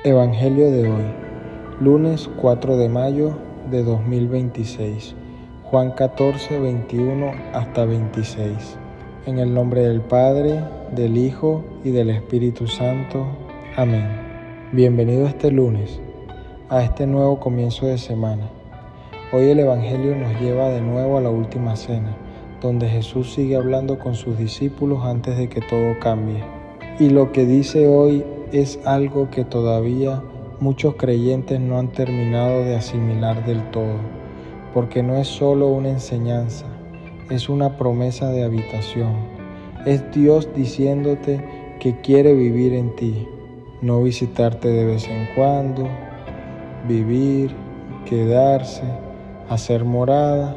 Evangelio de hoy, lunes 4 de mayo de 2026, Juan 14, 21 hasta 26. En el nombre del Padre, del Hijo y del Espíritu Santo. Amén. Bienvenido este lunes, a este nuevo comienzo de semana. Hoy el Evangelio nos lleva de nuevo a la última cena, donde Jesús sigue hablando con sus discípulos antes de que todo cambie. Y lo que dice hoy es algo que todavía muchos creyentes no han terminado de asimilar del todo, porque no es solo una enseñanza, es una promesa de habitación. Es Dios diciéndote que quiere vivir en ti, no visitarte de vez en cuando, vivir, quedarse, hacer morada.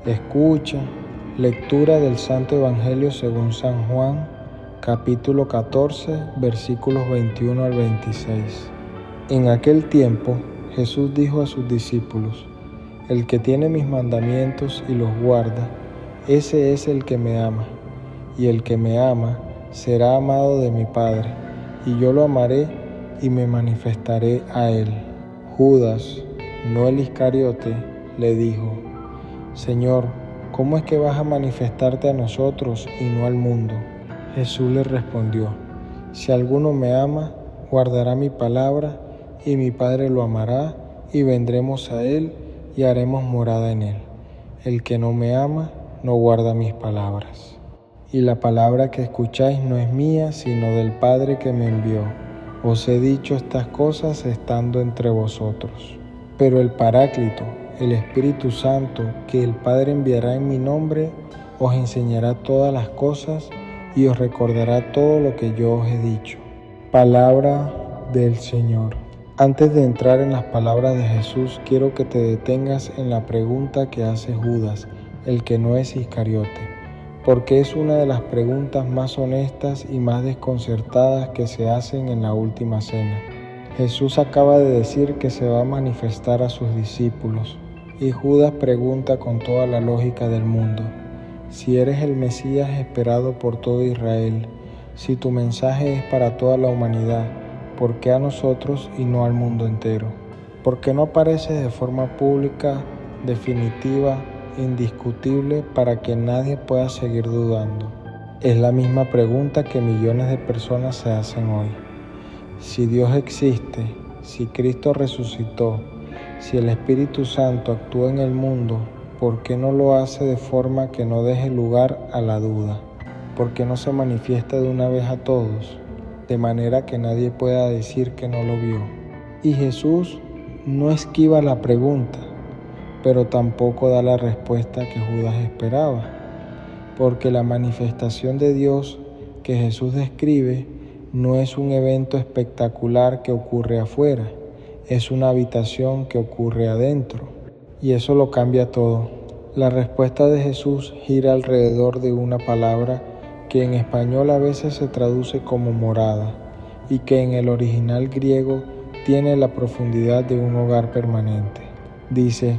Escucha, lectura del Santo Evangelio según San Juan, capítulo 14, versículos 21 al 26. En aquel tiempo, Jesús dijo a sus discípulos: El que tiene mis mandamientos y los guarda, ese es el que me ama. Y el que me ama será amado de mi Padre, y yo lo amaré y me manifestaré a él. Judas, no el Iscariote, le dijo: Señor, ¿cómo es que vas a manifestarte a nosotros y no al mundo? Jesús le respondió: Si alguno me ama, guardará mi palabra, y mi Padre lo amará, y vendremos a él y haremos morada en él. El que no me ama, no guarda mis palabras. Y la palabra que escucháis no es mía, sino del Padre que me envió. Os he dicho estas cosas estando entre vosotros. Pero el Paráclito, el Espíritu Santo, que el Padre enviará en mi nombre, os enseñará todas las cosas y os recordará todo lo que yo os he dicho. Palabra del Señor. Antes de entrar en las palabras de Jesús, quiero que te detengas en la pregunta que hace Judas, el que no es Iscariote, porque es una de las preguntas más honestas y más desconcertadas que se hacen en la última cena. Jesús acaba de decir que se va a manifestar a sus discípulos, y Judas pregunta con toda la lógica del mundo: si eres el Mesías esperado por todo Israel, si tu mensaje es para toda la humanidad, ¿por qué a nosotros y no al mundo entero? ¿Por qué no apareces de forma pública, definitiva, indiscutible, para que nadie pueda seguir dudando? Es la misma pregunta que millones de personas se hacen hoy. Si Dios existe, si Cristo resucitó, si el Espíritu Santo actúa en el mundo, ¿por qué no lo hace de forma que no deje lugar a la duda? ¿Por qué no se manifiesta de una vez a todos, de manera que nadie pueda decir que no lo vio? Y Jesús no esquiva la pregunta, pero tampoco da la respuesta que Judas esperaba, porque la manifestación de Dios que Jesús describe no es un evento espectacular que ocurre afuera, es una habitación que ocurre adentro. Y eso lo cambia todo. La respuesta de Jesús gira alrededor de una palabra que en español a veces se traduce como morada y que en el original griego tiene la profundidad de un hogar permanente. Dice: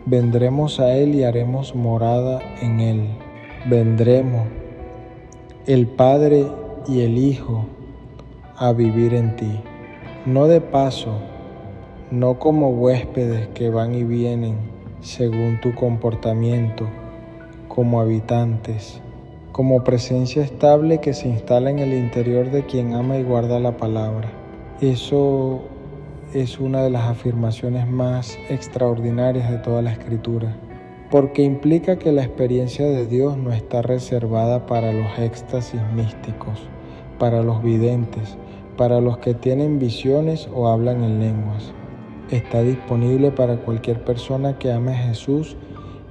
vendremos a él y haremos morada en él. Vendremos, el Padre y el Hijo, a vivir en ti. No de paso, no como huéspedes que van y vienen según tu comportamiento, como habitantes, como presencia estable que se instala en el interior de quien ama y guarda la palabra. Eso es una de las afirmaciones más extraordinarias de toda la Escritura, porque implica que la experiencia de Dios no está reservada para los éxtasis místicos, para los videntes, para los que tienen visiones o hablan en lenguas. Está disponible para cualquier persona que ame a Jesús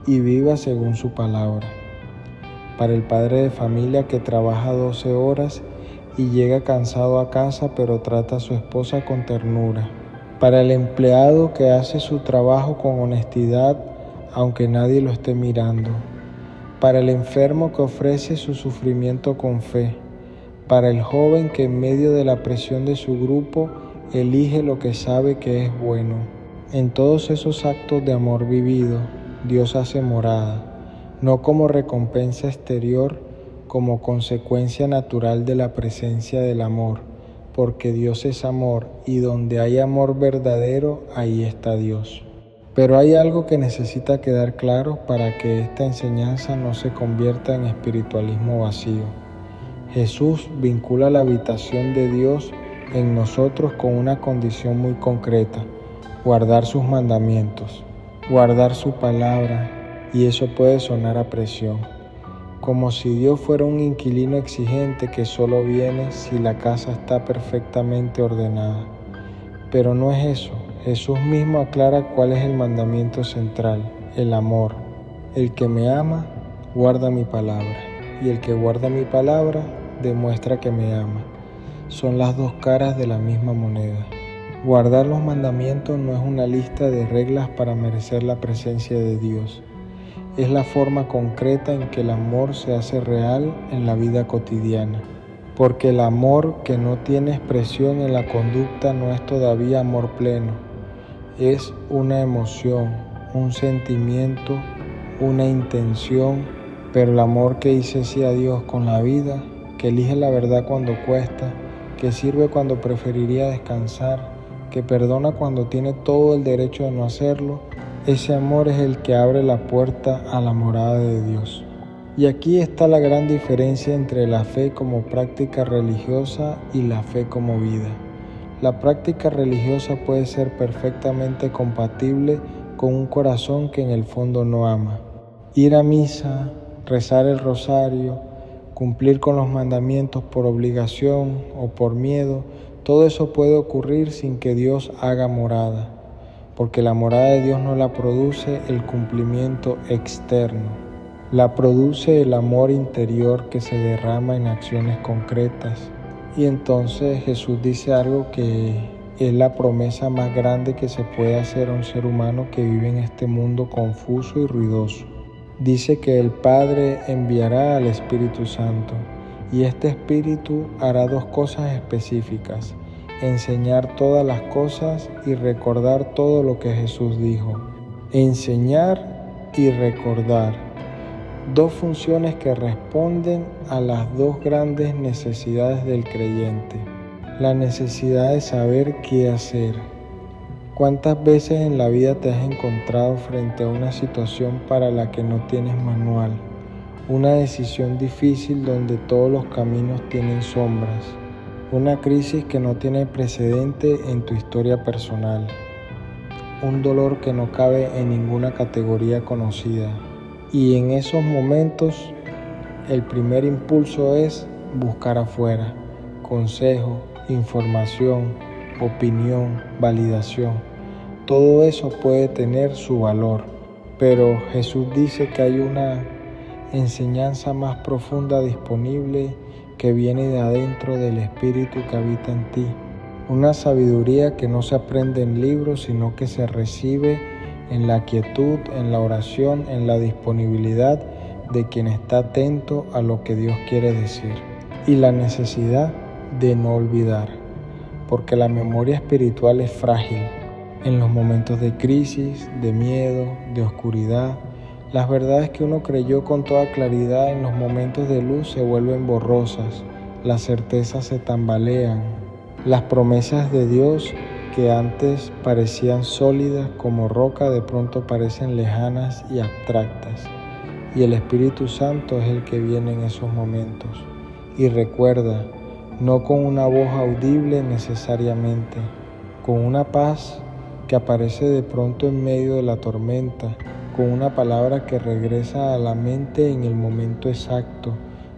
y viva según su palabra. Para el padre de familia que trabaja 12 horas y llega cansado a casa pero trata a su esposa con ternura. Para el empleado que hace su trabajo con honestidad aunque nadie lo esté mirando. Para el enfermo que ofrece su sufrimiento con fe. Para el joven que en medio de la presión de su grupo elige lo que sabe que es bueno. En todos esos actos de amor vivido, Dios hace morada, no como recompensa exterior, como consecuencia natural de la presencia del amor, porque Dios es amor y donde hay amor verdadero, ahí está Dios. Pero hay algo que necesita quedar claro para que esta enseñanza no se convierta en espiritualismo vacío. Jesús vincula la habitación de Dios en nosotros con una condición muy concreta: guardar sus mandamientos, guardar su palabra, y eso puede sonar a presión, como si Dios fuera un inquilino exigente que solo viene si la casa está perfectamente ordenada. Pero no es eso. Jesús mismo aclara cuál es el mandamiento central: el amor. El que me ama, guarda mi palabra, y el que guarda mi palabra, demuestra que me ama. Son las dos caras de la misma moneda. Guardar los mandamientos no es una lista de reglas para merecer la presencia de Dios. Es la forma concreta en que el amor se hace real en la vida cotidiana. Porque el amor que no tiene expresión en la conducta no es todavía amor pleno. Es una emoción, un sentimiento, una intención, pero el amor que dice sí a Dios con la vida, que elige la verdad cuando cuesta, que sirve cuando preferiría descansar, que perdona cuando tiene todo el derecho de no hacerlo, ese amor es el que abre la puerta a la morada de Dios. Y aquí está la gran diferencia entre la fe como práctica religiosa y la fe como vida. La práctica religiosa puede ser perfectamente compatible con un corazón que en el fondo no ama. Ir a misa, rezar el rosario, cumplir con los mandamientos por obligación o por miedo, todo eso puede ocurrir sin que Dios haga morada, porque la morada de Dios no la produce el cumplimiento externo. La produce el amor interior que se derrama en acciones concretas. Y entonces Jesús dice algo que es la promesa más grande que se puede hacer a un ser humano que vive en este mundo confuso y ruidoso. Dice que el Padre enviará al Espíritu Santo, y este Espíritu hará dos cosas específicas: enseñar todas las cosas y recordar todo lo que Jesús dijo. Enseñar y recordar. Dos funciones que responden a las dos grandes necesidades del creyente. La necesidad de saber qué hacer. ¿Cuántas veces en la vida te has encontrado frente a una situación para la que no tienes manual? Una decisión difícil donde todos los caminos tienen sombras. Una crisis que no tiene precedente en tu historia personal. Un dolor que no cabe en ninguna categoría conocida. Y en esos momentos, el primer impulso es buscar afuera: consejo, información, opinión, validación. Todo eso puede tener su valor, pero Jesús dice que hay una enseñanza más profunda disponible que viene de adentro del Espíritu que habita en ti. Una sabiduría que no se aprende en libros, sino que se recibe en la quietud, en la oración, en la disponibilidad de quien está atento a lo que Dios quiere decir. Y la necesidad de no olvidar, porque la memoria espiritual es frágil. En los momentos de crisis, de miedo, de oscuridad, las verdades que uno creyó con toda claridad en los momentos de luz se vuelven borrosas, las certezas se tambalean, las promesas de Dios que antes parecían sólidas como roca de pronto parecen lejanas y abstractas. Y el Espíritu Santo es el que viene en esos momentos. Y recuerda, no con una voz audible necesariamente, con una paz que aparece de pronto en medio de la tormenta, con una palabra que regresa a la mente en el momento exacto,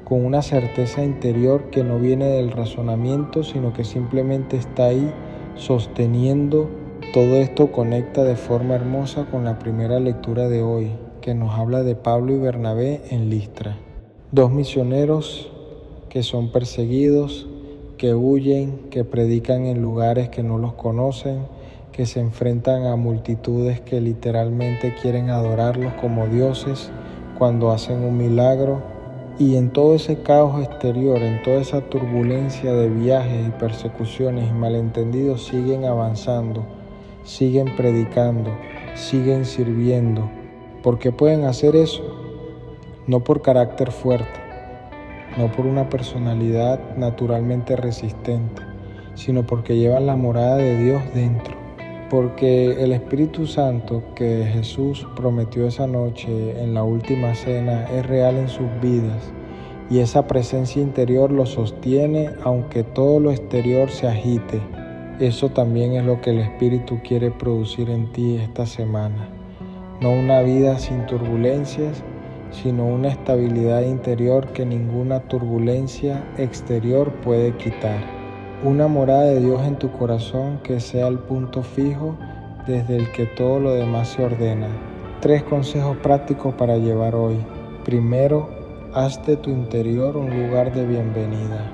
con una certeza interior que no viene del razonamiento, sino que simplemente está ahí sosteniendo. Todo esto conecta de forma hermosa con la primera lectura de hoy, que nos habla de Pablo y Bernabé en Listra. Dos misioneros que son perseguidos, que huyen, que predican en lugares que no los conocen, que se enfrentan a multitudes que literalmente quieren adorarlos como dioses cuando hacen un milagro. Y en todo ese caos exterior, en toda esa turbulencia de viajes y persecuciones y malentendidos, siguen avanzando, siguen predicando, siguen sirviendo. ¿Por qué pueden hacer eso? No por carácter fuerte, no por una personalidad naturalmente resistente, sino porque llevan la morada de Dios dentro. Porque el Espíritu Santo que Jesús prometió esa noche en la última cena es real en sus vidas, y esa presencia interior lo sostiene aunque todo lo exterior se agite. Eso también es lo que el Espíritu quiere producir en ti esta semana. No una vida sin turbulencias, sino una estabilidad interior que ninguna turbulencia exterior puede quitar. Una morada de Dios en tu corazón que sea el punto fijo desde el que todo lo demás se ordena. 3 consejos prácticos para llevar hoy. Primero, haz de tu interior un lugar de bienvenida.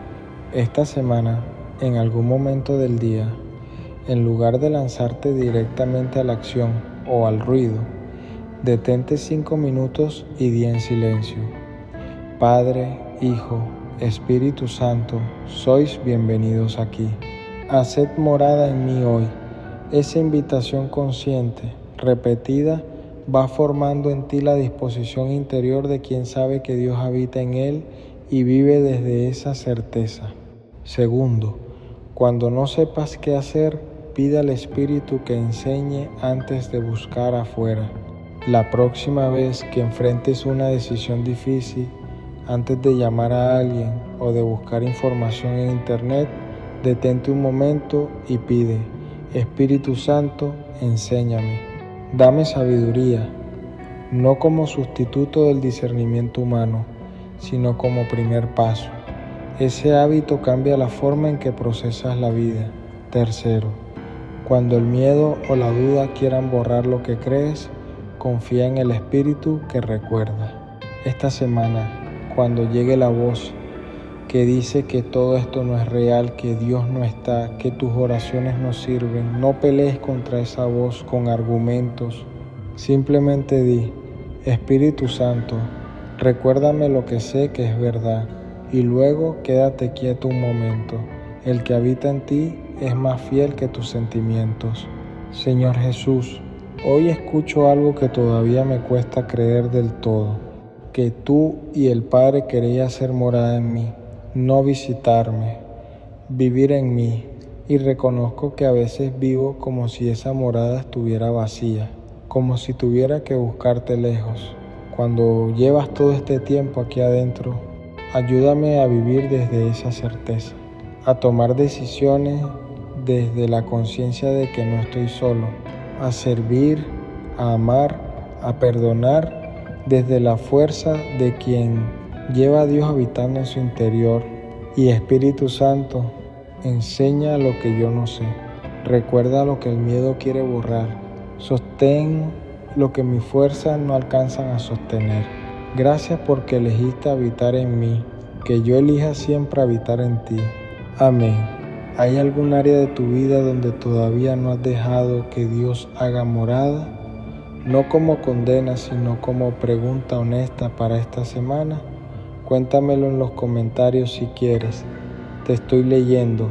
Esta semana, en algún momento del día, en lugar de lanzarte directamente a la acción o al ruido, detente 5 minutos y di en silencio: Padre, Hijo, Espíritu Santo, sois bienvenidos aquí. Haced morada en mí hoy. Esa invitación consciente, repetida, va formando en ti la disposición interior de quien sabe que Dios habita en él y vive desde esa certeza. Segundo, cuando no sepas qué hacer, pide al Espíritu que enseñe antes de buscar afuera. La próxima vez que enfrentes una decisión difícil, antes de llamar a alguien o de buscar información en internet, detente un momento y pide: Espíritu Santo, enséñame. Dame sabiduría, no como sustituto del discernimiento humano, sino como primer paso. Ese hábito cambia la forma en que procesas la vida. Tercero, cuando el miedo o la duda quieran borrar lo que crees, confía en el Espíritu que recuerda. Esta semana, cuando llegue la voz que dice que todo esto no es real, que Dios no está, que tus oraciones no sirven, no pelees contra esa voz con argumentos. Simplemente di: Espíritu Santo, recuérdame lo que sé que es verdad, y luego quédate quieto un momento. El que habita en ti es más fiel que tus sentimientos. Señor Jesús, hoy escucho algo que todavía me cuesta creer del todo: que tú y el Padre queréis hacer morada en mí, no visitarme, vivir en mí, y reconozco que a veces vivo como si esa morada estuviera vacía, como si tuviera que buscarte lejos. Cuando llevas todo este tiempo aquí adentro, ayúdame a vivir desde esa certeza, a tomar decisiones desde la conciencia de que no estoy solo, a servir, a amar, a perdonar desde la fuerza de quien lleva a Dios habitando en su interior. Y Espíritu Santo, enseña lo que yo no sé, recuerda lo que el miedo quiere borrar, sostén lo que mi fuerza no alcanzan a sostener. Gracias porque elegiste habitar en mí, que yo elija siempre habitar en ti. Amén. ¿Hay algún área de tu vida donde todavía no has dejado que Dios haga morada? No como condena, sino como pregunta honesta para esta semana. Cuéntamelo en los comentarios si quieres. Te estoy leyendo.